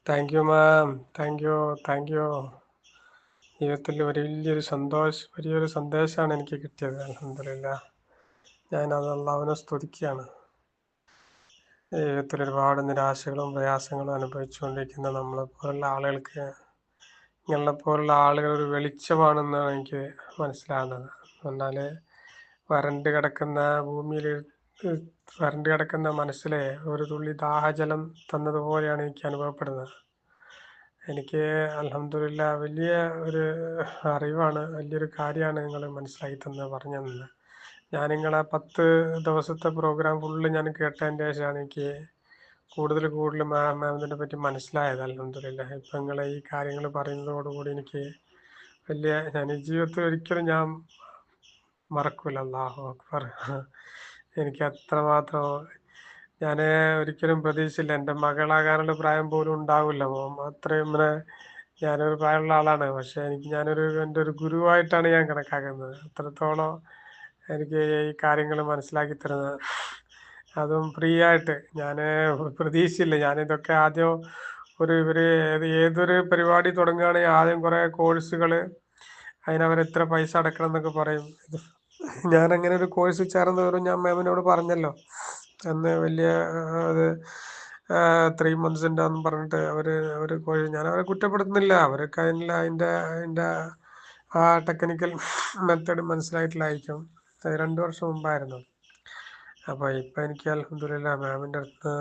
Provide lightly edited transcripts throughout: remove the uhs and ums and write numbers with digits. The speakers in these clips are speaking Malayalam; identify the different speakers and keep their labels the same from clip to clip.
Speaker 1: Thank you ma'am. Thank you. Thank you. ജീവിതത്തിൽ വലിയൊരു സന്ദേശമാണ് എനിക്ക് കിട്ടിയത്. അൽഹംദുലില്ലാഹ്. ഞാനത് അള്ളാഹുവിനെ സ്തുതിക്കുകയാണ്. ജീവിതത്തിൽ ഒരുപാട് നിരാശകളും പ്രയാസങ്ങളും അനുഭവിച്ചുകൊണ്ടിരിക്കുന്ന നമ്മളെപ്പോലുള്ള ആളുകൾക്ക് നിങ്ങളെപ്പോലുള്ള ആളുകൾ ഒരു വെളിച്ചമാണെന്നാണ് എനിക്ക് മനസ്സിലാകുന്നത്. എന്നാൽ ഭൂമിയിൽ വരണ്ട് കിടക്കുന്ന മനസ്സിലെ ഒരു തുള്ളി ദാഹജലം തന്നതുപോലെയാണ് എനിക്ക് അനുഭവപ്പെടുന്നത്. എനിക്ക് അൽഹംദുലില്ലാഹ് വലിയ ഒരു അറിവാണ്, വലിയൊരു കാര്യമാണ് നിങ്ങൾ മനസ്സിലാക്കി പറഞ്ഞു തന്നത്. ഞാൻ നിങ്ങളെ 10 ദിവസത്തെ പ്രോഗ്രാം ഫുള്ള് ഞാൻ കേട്ടതിൻ്റെ ശേഷമാണ് എനിക്ക് കൂടുതൽ മാമിനെ പറ്റി മനസ്സിലായത്. അൽഹംദുലില്ലാഹ്. ഇപ്പം നിങ്ങൾ ഈ കാര്യങ്ങൾ പറയുന്നതോടുകൂടി എനിക്ക് ഞാൻ ഈ ജീവിതത്തിൽ ഒരിക്കലും ഞാൻ മറക്കൂല. അല്ലാഹു അക്ബർ. എനിക്ക് അത്രമാത്രം ഞാൻ ഒരിക്കലും പ്രതീക്ഷിച്ചില്ല. എൻ്റെ മകളാകാനുള്ള പ്രായം പോലും ഉണ്ടാവില്ല. അത്രയും ഞാനൊരു പ്രായമുള്ള ആളാണ്. പക്ഷെ എൻ്റെ ഒരു ഗുരുവായിട്ടാണ് ഞാൻ കണക്കാക്കുന്നത്. അത്രത്തോളം എനിക്ക് ഈ കാര്യങ്ങൾ മനസ്സിലാക്കി തരുന്നത്, അതും ഫ്രീ ആയിട്ട്. ഞാൻ പ്രതീക്ഷിച്ചില്ല. ഞാനിതൊക്കെ ആദ്യം ഏതൊരു പരിപാടി തുടങ്ങുകയാണെങ്കിൽ ആദ്യം കുറേ കോഴ്സുകൾ, അതിനവരെത്ര പൈസ അടക്കണം എന്നൊക്കെ പറയും. ഞാനങ്ങനെ ഒരു കോഴ്സ് ചേർന്നവരും ഞാൻ മാമിനോട് പറഞ്ഞല്ലോ. അന്ന് വലിയ അത് 3 months പറഞ്ഞിട്ട് അവർ കോഴ്സ്, ഞാൻ അവരെ കുറ്റപ്പെടുത്തുന്നില്ല. അവർക്ക് അതിൻ്റെ ആ ടെക്നിക്കൽ മെത്തേഡ് മനസ്സിലായിട്ടില്ലായിരിക്കും. 2 വർഷം മുമ്പായിരുന്നു. അപ്പോൾ ഇപ്പം എനിക്ക് അൽഹംദുലില്ലാഹ് മാമിൻ്റെ അടുത്ത്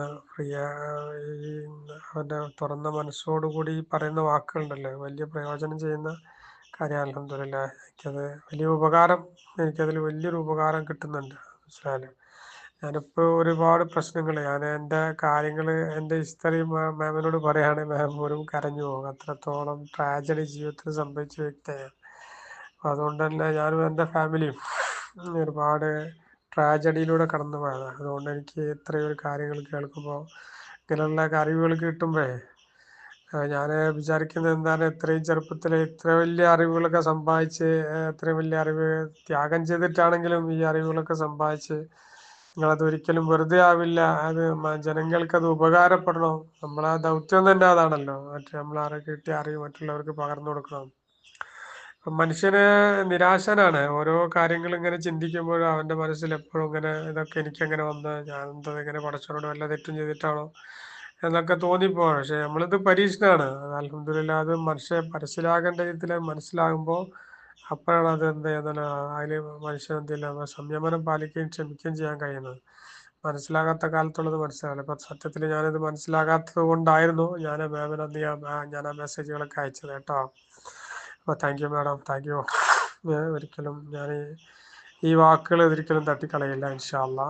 Speaker 1: അവൻ്റെ തുറന്ന മനസ്സോടുകൂടി പറയുന്ന വാക്കുകളുണ്ടല്ലോ, വലിയ പ്രയോജനം ചെയ്യുന്ന കാര്യം. അൽഹംദുലില്ലാഹ്. എനിക്കതിൽ വലിയൊരു ഉപകാരം കിട്ടുന്നുണ്ട്. മനസ്സിലായല്ലോ. ഞാനിപ്പോൾ ഒരുപാട് പ്രശ്നങ്ങൾ, എൻ്റെ കാര്യങ്ങൾ, എൻ്റെ ഹിസ്റ്ററി മാമിനോട് പറയുകയാണെങ്കിൽ മാം പോലും കരഞ്ഞു പോകും. അത്രത്തോളം ട്രാജഡി ജീവിതത്തിൽ സംഭവിച്ച വ്യക്തിയാണ്. അതുകൊണ്ട് തന്നെ ഞാനും എൻ്റെ ഫാമിലിയും ഒരുപാട് ട്രാജഡിയിലൂടെ കടന്നു പോയതാണ്. അതുകൊണ്ട് എനിക്ക് ഇത്രയൊരു കാര്യങ്ങൾ കേൾക്കുമ്പോൾ, ഇങ്ങനെയുള്ള അറിവുകൾ കിട്ടുമ്പോഴേ ഞാൻ വിചാരിക്കുന്നത് എന്താണ്, ഇത്രയും ചെറുപ്പത്തിൽ ഇത്ര വലിയ അറിവുകളൊക്കെ സമ്പാദിച്ച്, ഇത്രയും വലിയ അറിവ് ത്യാഗം ചെയ്തിട്ടാണെങ്കിലും ഈ അറിവുകളൊക്കെ സമ്പാദിച്ച്, നിങ്ങളത് ഒരിക്കലും വെറുതെ ആവില്ല. അത് ജനങ്ങൾക്കത് ഉപകാരപ്പെടണം. നമ്മളെ ദൗത്യം തന്നെ അതാണല്ലോ. നമ്മളാരെ കിട്ടിയ അറിവ് മറ്റുള്ളവർക്ക് പകർന്നു കൊടുക്കണം. മനുഷ്യന് നിരാശനാണ്. ഓരോ കാര്യങ്ങൾ ഇങ്ങനെ ചിന്തിക്കുമ്പോഴും അവൻ്റെ മനസ്സിൽ എപ്പോഴും ഇങ്ങനെ, ഇതൊക്കെ എനിക്കെങ്ങനെ വന്ന്, ഞാൻ എന്താ ഇങ്ങനെ പടച്ചവനോട് വല്ല തെറ്റും ചെയ്തിട്ടാണോ എന്നൊക്കെ തോന്നിപ്പോവാണ്. പക്ഷെ നമ്മളിത് പരീക്ഷണമാണ്. അത് അൽഹംദുലില്ലാഹ്. അത് മനസ്സിലാകേണ്ട രീതിയിൽ മനസ്സിലാകുമ്പോൾ അപ്പോഴാണ് അത് എന്ത് ചെയ്യുന്നത്, അതിൽ മനുഷ്യൻ എന്തില്ല സംയമനം പാലിക്കുകയും ക്ഷമിക്കുകയും ചെയ്യാൻ കഴിയുന്നത്. മനസ്സിലാകാത്ത കാലത്തുള്ളത് മനസ്സിലാവില്ല. അപ്പം സത്യത്തിൽ ഞാനിത് മനസ്സിലാകാത്തത് കൊണ്ടായിരുന്നു ഞാൻ മാമിന് അന്ന് ഞാൻ ആ മെസ്സേജുകളൊക്കെ അയച്ചത് കേട്ടോ. അപ്പോൾ thank you madam. Thank you. ഒരിക്കലും ഞാൻ ഈ വാക്കുകൾ ഒരിക്കലും തട്ടിക്കളയില്ല ഇൻഷാ അല്ലാഹ്.